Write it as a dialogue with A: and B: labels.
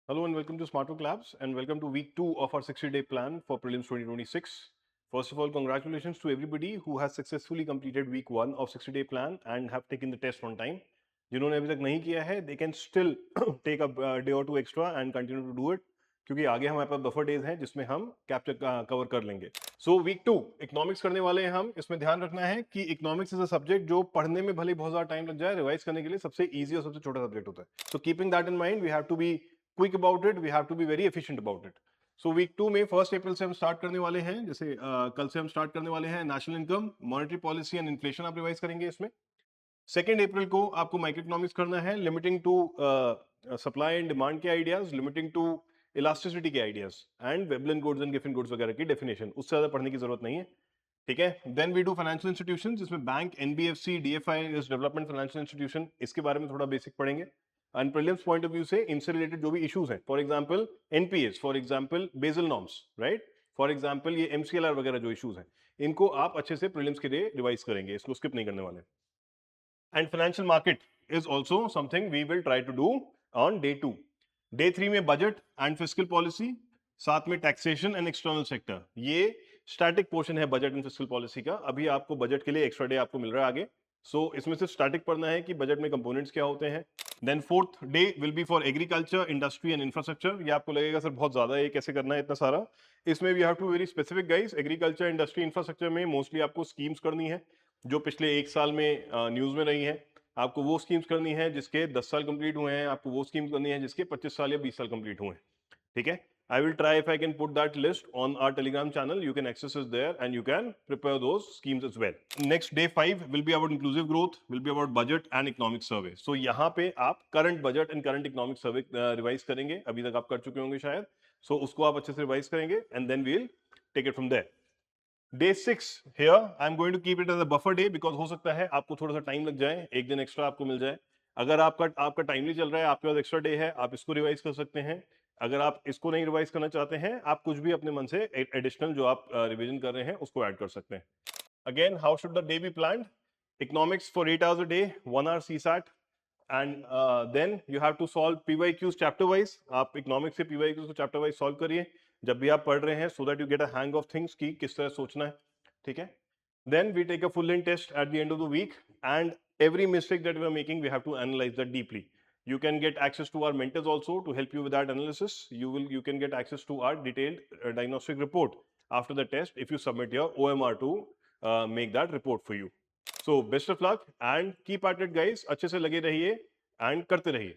A: Hello and welcome to Smart Work Labs and welcome to week 2 of our 60-day plan for prelims 2026. First of all, congratulations to everybody who has successfully completed week 1 of 60-day plan and have taken the test on time. जिन्होंने अभी तक नहीं किया है, they can still take a day or two extra and continue to do it क्योंकि आगे हमारे पास buffer days हैं जिसमें हम कैप्चर कवर कर लेंगे. सो वीक 2 इकोनॉमिक्स करने वाले हैं हम. इसमें ध्यान रखना है कि इकोनॉमिक्स इज अ सब्जेक्ट जो पढ़ने में भले बहुत ज्यादा टाइम लग जाए, रिवाइज करने के लिए सबसे इजी और सबसे छोटा सब्जेक्ट होता है. So keeping that in mind, we have to be quick about it, we have to be very efficient about it. So week 2 में 1 अप्रैल से हम स्टार्ट करने वाले हैं. जैसे कल से हम स्टार्ट करने वाले हैं national income, monetary policy and inflation आप रिवाइज करेंगे. इसमें 2 अप्रैल को आपको माइक्रो इकोनॉमिक्स करना है, limiting to supply and demand के आइडियाज, लिमिटिंग टू इलास्टिसिटी के ideas and Veblen goods and Giffen goods वगैरह की डेफिनेशन. उससे ज्यादा पढ़ने की जरूरत नहीं है. ठीक है. Then we do financial institutions, जिसमें bank, NBFC, DFI development financial institution, इसके बारे में थोड़ा बेसिक पढ़ेंगे. And prelims point of view से इनसे रिलेटेड जो भी इश्यूज हैं, for example NPS, for example Basel norms, right, for example ये एमसीएलआर वगैरह जो इश्यूज हैं, इनको आप अच्छे से प्रीलिम्स के लिए रिवाइज करेंगे. इसको स्किप नहीं करने वाले. And financial market is also something we will try to do on day 2. Day 3 में बजट एंड फिस्कल पॉलिसी, साथ में टैक्सेशन एंड एक्सटर्नल सेक्टर. ये स्टैटिक पोर्शन है बजट एंड फिस्कल पॉलिसी का. अभी आपको बजट के लिए एक्स्ट्रा डे आपको मिल रहा है आगे. इसमें सिर्फ स्टैटिक पढ़ना है कि बजट में कंपोनेंट्स क्या होते हैं. Then 4th day will be for agriculture, industry and infrastructure. ये आपको लगेगा सर बहुत ज्यादा है, ये कैसे करना है इतना सारा. इसमें we have to very specific guys. Agriculture, industry, infrastructure में मोस्टली आपको स्कीम्स करनी है जो पिछले 1 साल में न्यूज में रही है. आपको वो स्कीम्स करनी है जिसके 10 साल कंप्लीट हुए हैं. आपको वो स्कीम्स करनी है जिसके 25 साल या 20 साल कंप्लीट हुए हैं. ठीक है. I will try if I can put that list on our Telegram channel. You can access it there and you can prepare those schemes as well. Next, day 5 will be about inclusive growth, will be about budget and economic survey. So यहाँ पे आप current budget and current economic survey revise करेंगे. अभी तक आप कर चुके होंगे शायद. So उसको आप अच्छे से revise करेंगे and then we'll take it from there. Day 6 here I'm going to keep it as a buffer day because हो सकता है आपको थोड़ा सा टाइम लग जाए, एक दिन एक्स्ट्रा आपको मिल जाए. अगर आपका टाइमली चल रहा है, आपके पास एक्स्ट्रा डे है, आप इसको रिवाइज कर सकते हैं. अगर आप इसको नहीं रिवाइज करना चाहते हैं, आप कुछ भी अपने मन से एडिशनल जो आप रिवीजन कर रहे हैं उसको ऐड कर सकते हैं. Again, how should the day be planned? Economics for 8 hours a day, 1 hour CSAT, and then you have to solve PYQs chapter wise. आप इकोनॉमिक्स से PYQs को चैप्टर वाइज सॉल्व करिए जब भी आप पढ़ रहे हैं, so that you get a hang of things की किस तरह सोचना है. ठीक है. Then we take a full length test at the end of the week, and every mistake that we are making, we have to analyze that deeply. You can get access to our mentors also to help you with that analysis. You can get access to our detailed diagnostic report after the test if you submit your OMR to make that report for you. So best of luck and keep at it, guys. अच्छे से लगे रहिए and करते रहिए.